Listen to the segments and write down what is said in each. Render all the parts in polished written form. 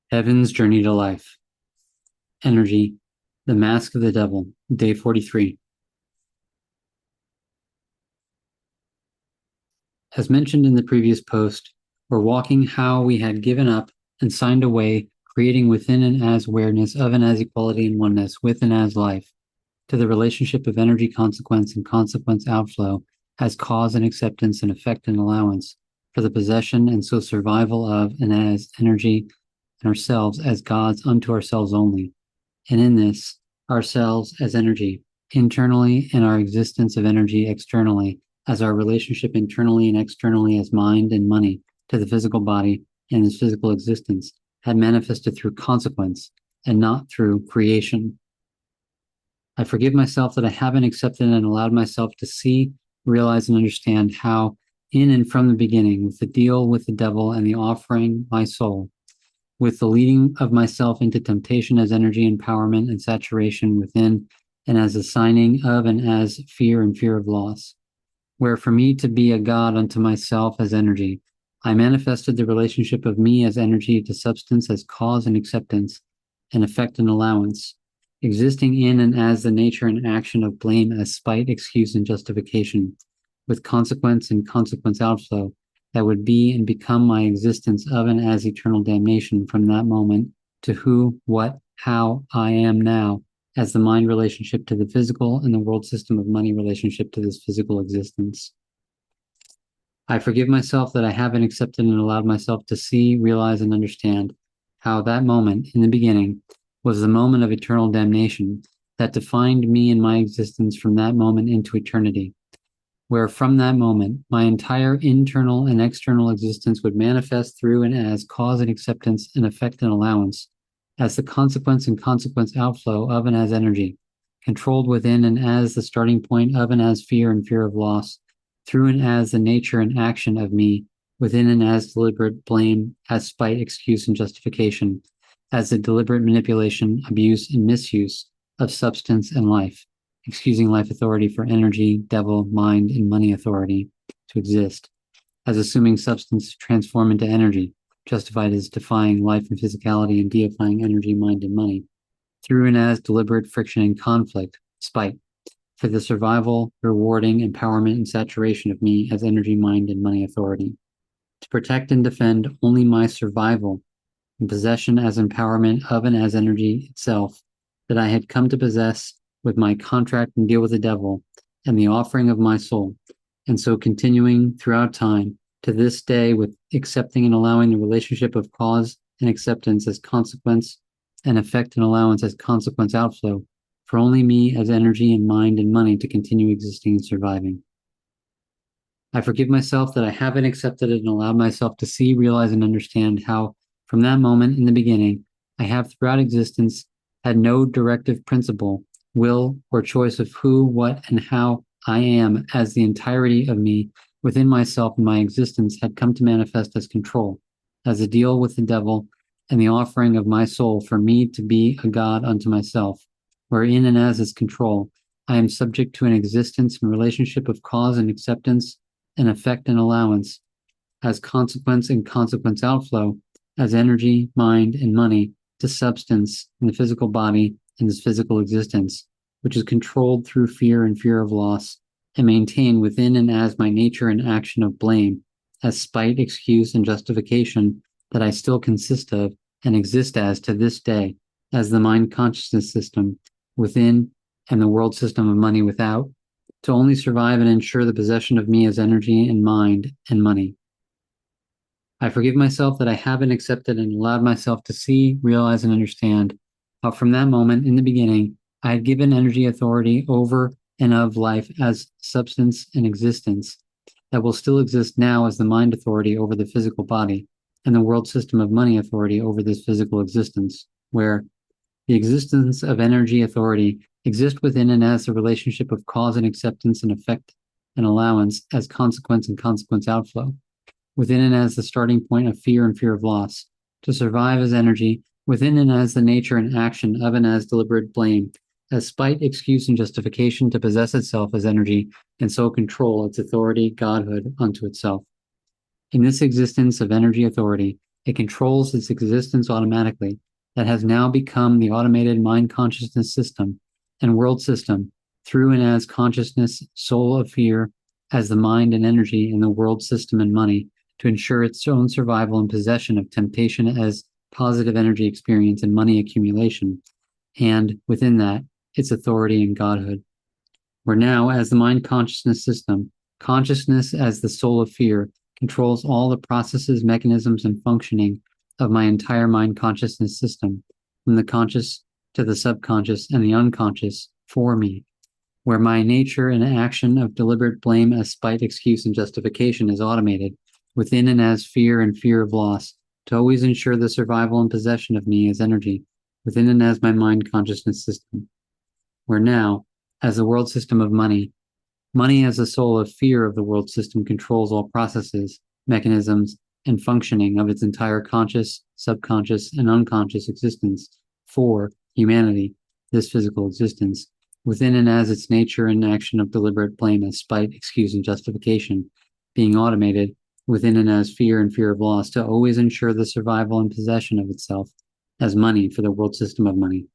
Heaven's Journey to Life. Energy, the Mask of the Devil, Day 43. As mentioned in the previous post, we're walking how we had given up and signed away, creating within and as awareness of and as equality and oneness with and as life, to the relationship of energy consequence and consequence outflow as cause and acceptance and effect and allowance for the possession and so survival of and as energy and ourselves as gods unto ourselves only. And in this, ourselves as energy, internally, and our existence of energy externally, as our relationship internally and externally as mind and money to the physical body and its physical existence, had manifested through consequence and not through creation. I forgive myself that I haven't accepted and allowed myself to see, realize, and understand how, in and from the beginning, with the deal with the devil and the offering my soul, with the leading of myself into temptation as energy, empowerment, and saturation within, and as a signing of and as fear and fear of loss, where for me to be a god unto myself as energy, I manifested the relationship of me as energy to substance as cause and acceptance, and effect and allowance, existing in and as the nature and action of blame as spite, excuse, and justification, with consequence and consequence outflow, that would be and become my existence of and as eternal damnation from that moment to who, what, how I am now, as the mind relationship to the physical and the world system of money relationship to this physical existence. I forgive myself that I haven't accepted and allowed myself to see, realize, and understand how that moment in the beginning was the moment of eternal damnation that defined me and my existence from that moment into eternity, where from that moment, my entire internal and external existence would manifest through and as cause and acceptance and effect and allowance, as the consequence and consequence outflow of and as energy, controlled within and as the starting point of and as fear and fear of loss, through and as the nature and action of me, within and as deliberate blame, as spite, excuse, and justification, as the deliberate manipulation, abuse, and misuse of substance and life, excusing life authority for energy, devil, mind, and money authority to exist, as assuming substance to transform into energy, justified as defying life and physicality and deifying energy, mind, and money, through and as deliberate friction and conflict, spite, for the survival, rewarding, empowerment, and saturation of me as energy, mind, and money authority, to protect and defend only my survival and possession as empowerment of and as energy itself that I had come to possess with my contract and deal with the devil and the offering of my soul, and so continuing throughout time to this day with accepting and allowing the relationship of cause and acceptance as consequence and effect and allowance as consequence outflow for only me as energy and mind and money to continue existing and surviving. I forgive myself that I haven't accepted it and allowed myself to see, realize, and understand how, from that moment in the beginning, I have throughout existence had no directive principle, will, or choice of who, what, and how I am as the entirety of me within myself and my existence had come to manifest as control, as a deal with the devil and the offering of my soul for me to be a god unto myself, wherein and as its control, I am subject to an existence and relationship of cause and acceptance and effect and allowance, as consequence and consequence outflow, as energy, mind, and money to substance in the physical body and this physical existence, which is controlled through fear and fear of loss, and maintained within and as my nature and action of blame, as spite, excuse, and justification that I still consist of and exist as to this day, as the mind consciousness system within and the world system of money without, to only survive and ensure the possession of me as energy and mind and money. I forgive myself that I haven't accepted and allowed myself to see, realize, and understand how from that moment in the beginning, I had given energy authority over and of life as substance and existence that will still exist now as the mind authority over the physical body and the world system of money authority over this physical existence, where the existence of energy authority exists within and as the relationship of cause and acceptance and effect and allowance as consequence and consequence outflow, within and as the starting point of fear and fear of loss, to survive as energy, within and as the nature and action of and as deliberate blame, as spite, excuse, and justification to possess itself as energy, and so control its authority, godhood, unto itself. In this existence of energy authority, It controls its existence automatically. That has now become the automated mind consciousness system and world system through and as consciousness, soul of fear, as the mind and energy in the world system and money to ensure its own survival and possession of temptation as positive energy experience and money accumulation, and within that, its authority and godhood. Where now, as the mind consciousness system, consciousness as the soul of fear controls all the processes, mechanisms, and functioning of my entire mind consciousness system, from the conscious to the subconscious and the unconscious for me, where my nature and action of deliberate blame as spite, excuse, and justification is automated within and as fear and fear of loss to always ensure the survival and possession of me as energy within and as my mind consciousness system. Where now, as the world system of money, money as the soul of fear of the world system controls all processes, mechanisms, and functioning of its entire conscious, subconscious, and unconscious existence for humanity, this physical existence, within and as its nature and action of deliberate blame as spite, excuse, and justification, being automated within and as fear and fear of loss to always ensure the survival and possession of itself as money for the world system of money.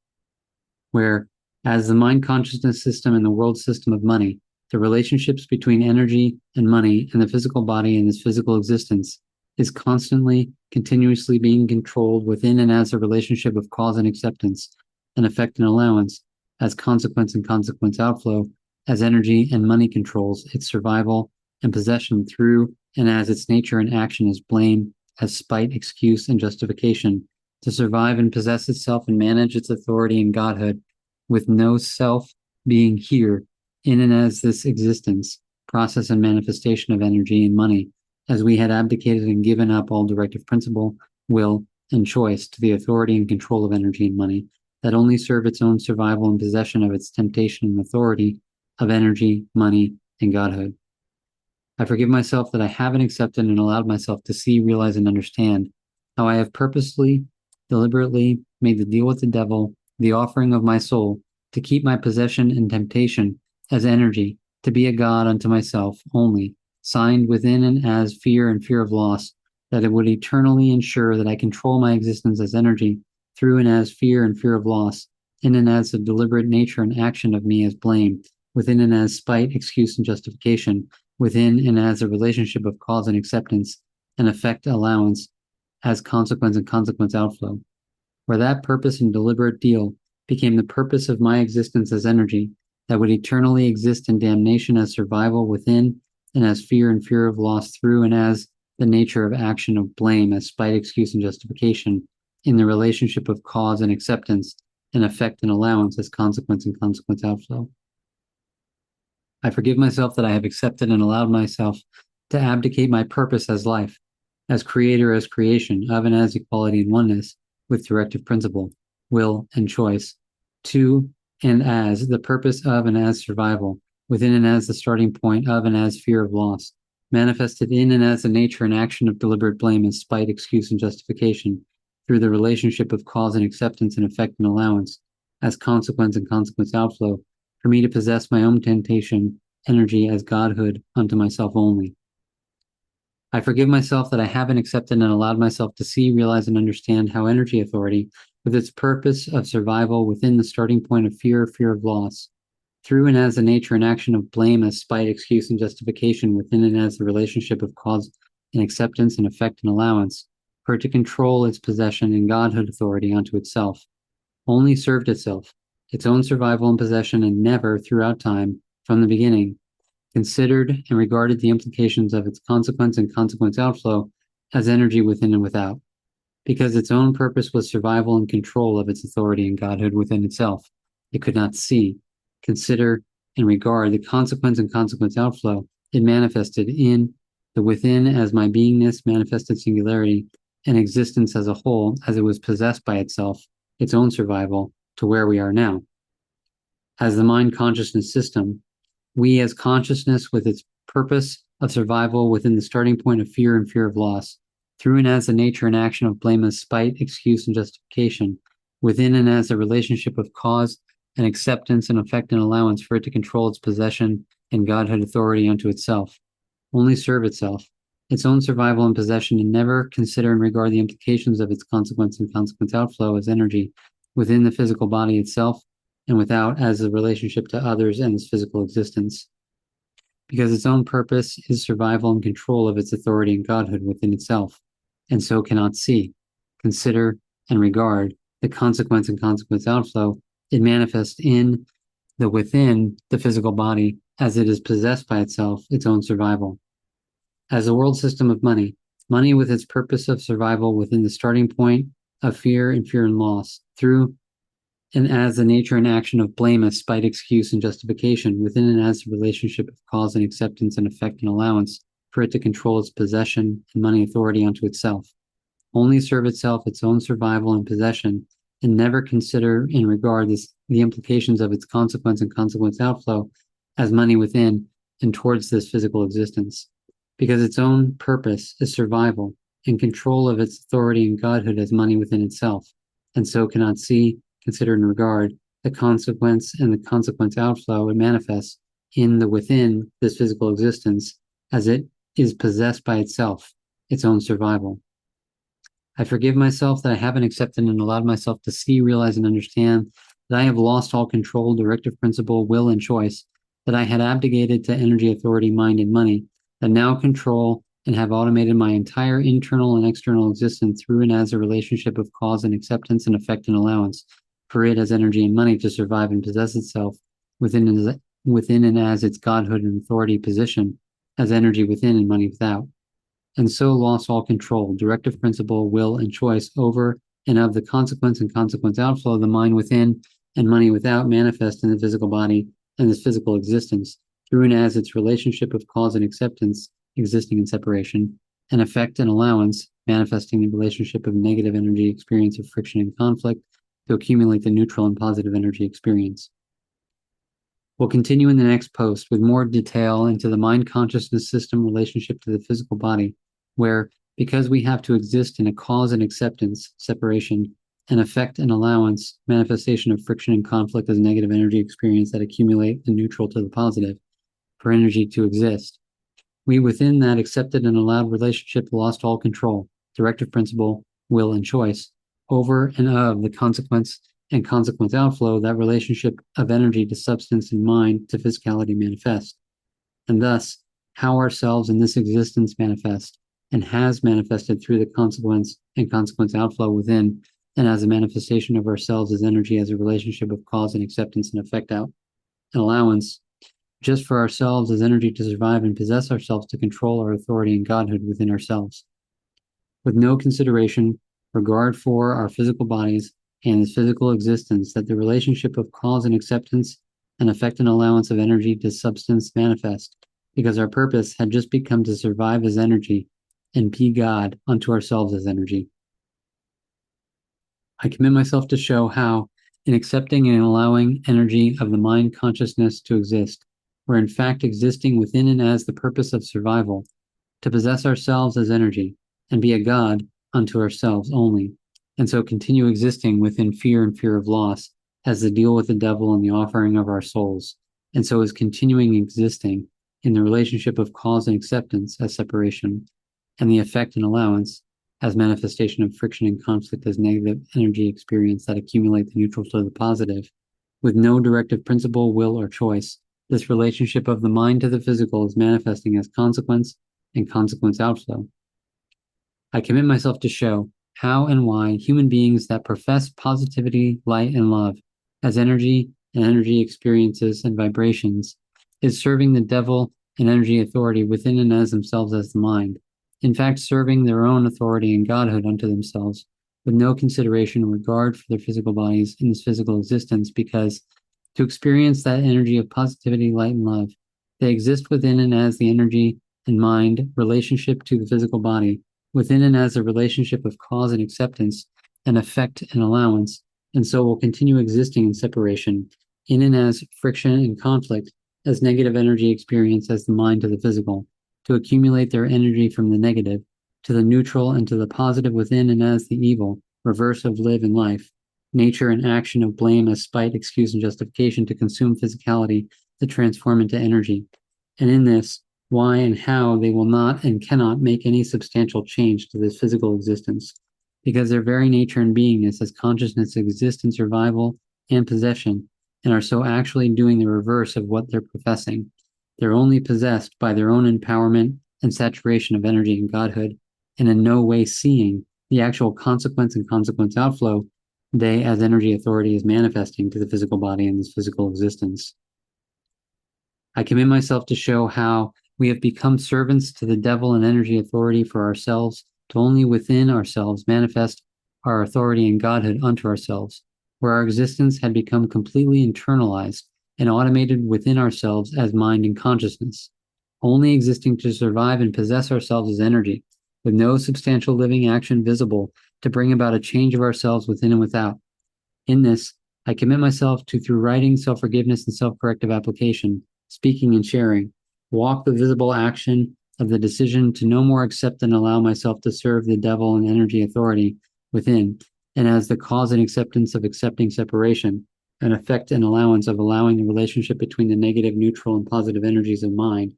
Where, as the mind consciousness system and the world system of money, the relationships between energy and money and the physical body and this physical existence is constantly, continuously being controlled within and as a relationship of cause and acceptance, and effect and allowance, as consequence and consequence outflow, as energy and money controls its survival and possession through and as its nature and action is blame, as spite, excuse, and justification, to survive and possess itself and manage its authority and godhood, with no self being here in and as this existence, process and manifestation of energy and money, as we had abdicated and given up all directive principle, will, and choice to the authority and control of energy and money, that only serve its own survival and possession of its temptation and authority of energy, money, and godhood. I forgive myself that I haven't accepted and allowed myself to see, realize, and understand how I have purposely, deliberately made the deal with the devil, the offering of my soul, to keep my possession and temptation as energy, to be a god unto myself only, signed within and as fear and fear of loss, that it would eternally ensure that I control my existence as energy, through and as fear and fear of loss, in and as the deliberate nature and action of me as blame, within and as spite, excuse, and justification, within and as a relationship of cause and acceptance, and effect allowance, as consequence and consequence outflow, where that purpose and deliberate deal became the purpose of my existence as energy, that would eternally exist in damnation as survival within and as fear and fear of loss through and as the nature of action of blame as spite, excuse, and justification in the relationship of cause and acceptance and effect and allowance as consequence and consequence outflow. I forgive myself that I have accepted and allowed myself to abdicate my purpose as life, as creator, as creation, of and as equality and oneness with directive principle, will, and choice, to and as the purpose of and as survival, within and as the starting point of and as fear of loss, manifested in and as the nature and action of deliberate blame as spite, excuse, and justification, through the relationship of cause and acceptance and effect and allowance, as consequence and consequence outflow, for me to possess my own temptation, energy as godhood unto myself only. I forgive myself that I haven't accepted and allowed myself to see, realize, and understand how energy authority, with its purpose of survival within the starting point of fear of loss, through and as the nature and action of blame as spite, excuse, and justification within and as the relationship of cause and acceptance and effect and allowance, for it to control its possession and godhood authority unto itself, only served itself, its own survival and possession, and never, throughout time, from the beginning, considered and regarded the implications of its consequence and consequence outflow as energy within and without, because its own purpose was survival and control of its authority and godhood within itself. It could not see, consider, and regard the consequence and consequence outflow it manifested in the within as my beingness, manifested singularity, and existence as a whole, as it was possessed by itself, its own survival, to where we are now. As the mind consciousness system, we as consciousness with its purpose of survival within the starting point of fear and fear of loss, through and as the nature and action of blame as spite, excuse, and justification, within and as a relationship of cause and acceptance and effect and allowance for it to control its possession and godhood authority unto itself, only serve itself, its own survival and possession, and never consider and regard the implications of its consequence and consequence outflow as energy within the physical body itself and without as a relationship to others and its physical existence. Because its own purpose is survival and control of its authority and godhood within itself, and so cannot see, consider, and regard the consequence and consequence outflow it manifests in the within the physical body as it is possessed by itself, its own survival. As a world system of money, money with its purpose of survival within the starting point of fear and loss, through and as the nature and action of blame as spite, excuse, and justification, within and as the relationship of cause and acceptance and effect and allowance, for it to control its possession and money authority unto itself. Only serve itself, its own survival and possession, and never consider and regard the implications of its consequence and consequence outflow as money within and towards this physical existence. Because its own purpose is survival and control of its authority and godhood as money within itself, and so cannot see, consider, and regard the consequence and the consequence outflow it manifests in the within this physical existence as it is possessed by itself, its own survival. I forgive myself that I haven't accepted and allowed myself to see, realize, and understand that I have lost all control, directive principle, will, and choice, that I had abdicated to energy, authority, mind, and money, that now control and have automated my entire internal and external existence through and as a relationship of cause and acceptance and effect and allowance, for it as energy and money to survive and possess itself within and as its godhood and authority position as energy within and money without, and so lost all control, directive principle, will, and choice over and of the consequence and consequence outflow of the mind within and money without manifest in the physical body and this physical existence, through and as its relationship of cause and acceptance existing in separation, and effect and allowance manifesting the relationship of negative energy experience of friction and conflict to accumulate the neutral and positive energy experience. We'll continue in the next post with more detail into the mind consciousness system relationship to the physical body, where, because we have to exist in a cause and acceptance, separation, and effect and allowance, manifestation of friction and conflict as negative energy experience that accumulate the neutral to the positive, for energy to exist, we within that accepted and allowed relationship lost all control, directive principle, will, and choice over and of the consequence and consequence outflow that relationship of energy to substance and mind to physicality manifest. And thus, how ourselves in this existence manifest and has manifested through the consequence and consequence outflow within and as a manifestation of ourselves as energy as a relationship of cause and acceptance and effect out and allowance, just for ourselves as energy to survive and possess ourselves to control our authority and godhood within ourselves, with no consideration, regard for our physical bodies and this physical existence, that the relationship of cause and acceptance and effect and allowance of energy to substance manifest, because our purpose had just become to survive as energy and be God unto ourselves as energy. I commit myself to show how, in accepting and allowing energy of the mind consciousness to exist, we're in fact existing within and as the purpose of survival, to possess ourselves as energy and be a God unto ourselves only, and so continue existing within fear and fear of loss as the deal with the devil and the offering of our souls, and so is continuing existing in the relationship of cause and acceptance as separation, and the effect and allowance as manifestation of friction and conflict as negative energy experience that accumulate the neutral to the positive, with no directive principle, will, or choice. This relationship of the mind to the physical is manifesting as consequence and consequence outflow. I commit myself to show how and why human beings that profess positivity, light, and love as energy and energy experiences and vibrations is serving the devil and energy authority within and as themselves as the mind, in fact serving their own authority and godhood unto themselves, with no consideration or regard for their physical bodies in this physical existence, because to experience that energy of positivity, light, and love, they exist within and as the energy and mind relationship to the physical body, within and as a relationship of cause and acceptance and effect and allowance, and so will continue existing in separation, in and as friction and conflict, as negative energy experience as the mind to the physical, to accumulate their energy from the negative to the neutral and to the positive within and as the evil, reverse of live and life, nature and action of blame as spite, excuse, and justification to consume physicality to transform into energy. And in this, why, and how they will not and cannot make any substantial change to this physical existence, because their very nature and beingness as consciousness exist in survival and possession, and are so actually doing the reverse of what they're professing. They're only possessed by their own empowerment and saturation of energy and godhood, and in no way seeing the actual consequence and consequence outflow they, as energy authority, is manifesting to the physical body and this physical existence. I commit myself to show how we have become servants to the devil and energy authority for ourselves, to only within ourselves manifest our authority and godhood unto ourselves, where our existence had become completely internalized and automated within ourselves as mind and consciousness, only existing to survive and possess ourselves as energy, with no substantial living action visible to bring about a change of ourselves within and without. In this, I commit myself to, through writing, self-forgiveness, and self-corrective application, speaking and sharing, walk the visible action of the decision to no more accept and allow myself to serve the devil and energy authority within, and as the cause and acceptance of accepting separation, an effect and allowance of allowing the relationship between the negative, neutral, and positive energies of mind,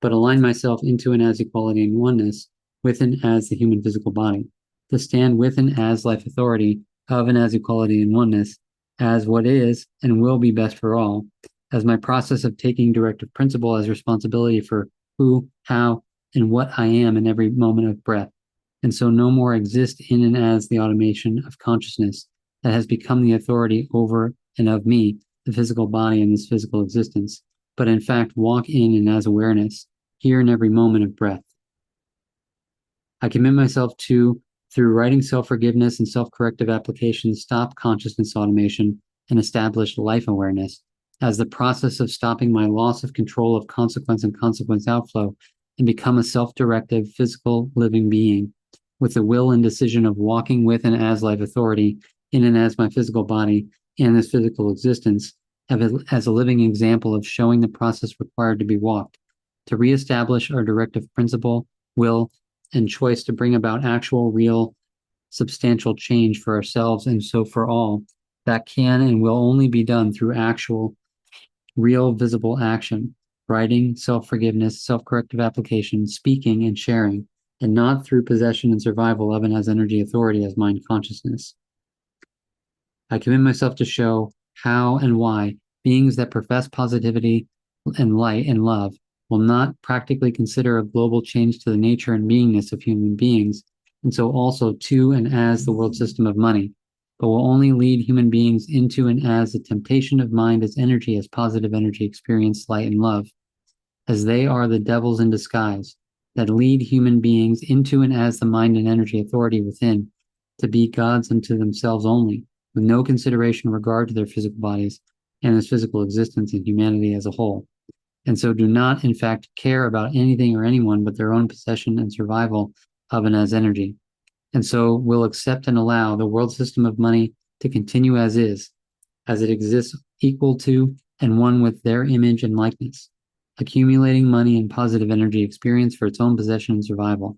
but align myself into and as equality and oneness with and as the human physical body, to stand with and as life authority of and as equality and oneness, as what is and will be best for all, as my process of taking directive principle as responsibility for who, how, and what I am in every moment of breath, and so no more exist in and as the automation of consciousness that has become the authority over and of me, the physical body and this physical existence, but in fact walk in and as awareness, here in every moment of breath. I commit myself to, through writing self-forgiveness and self-corrective applications, stop consciousness automation and establish life awareness as the process of stopping my loss of control of consequence and consequence outflow and become a self-directive, physical, living being with the will and decision of walking with and as life authority in and as my physical body and this physical existence as a living example of showing the process required to be walked, to reestablish our directive principle, will, and choice to bring about actual, real, substantial change for ourselves and so for all that can and will only be done through actual, real, visible action, writing, self-forgiveness, self-corrective application, speaking, and sharing, and not through possession and survival of and as energy authority as mind consciousness. I commit myself to show how and why beings that profess positivity and light and love will not practically consider a global change to the nature and beingness of human beings, and so also to and as the world system of money, but will only lead human beings into and as the temptation of mind as energy, as positive energy experience, light, and love, as they are the devils in disguise that lead human beings into and as the mind and energy authority within to be gods unto themselves only, with no consideration or regard to their physical bodies and this physical existence and humanity as a whole, and so do not, in fact, care about anything or anyone but their own possession and survival of and as energy, and so will accept and allow the world system of money to continue as is, as it exists equal to and one with their image and likeness, accumulating money and positive energy experience for its own possession and survival.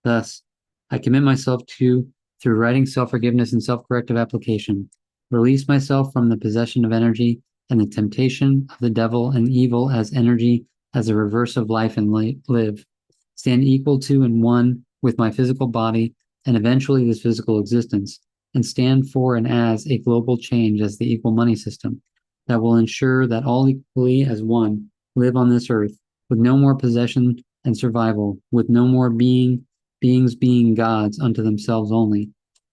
Thus, I commit myself to, through writing self-forgiveness and self-corrective application, release myself from the possession of energy and the temptation of the devil and evil as energy, as a reverse of life and live, stand equal to and one with my physical body and eventually this physical existence, and stand for and as a global change as the equal money system that will ensure that all equally as one live on this earth with no more possession and survival, with no more beings being gods unto themselves only,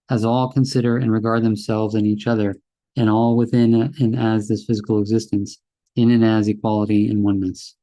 as all consider and regard themselves and each other, and all within and as this physical existence, in and as equality and oneness.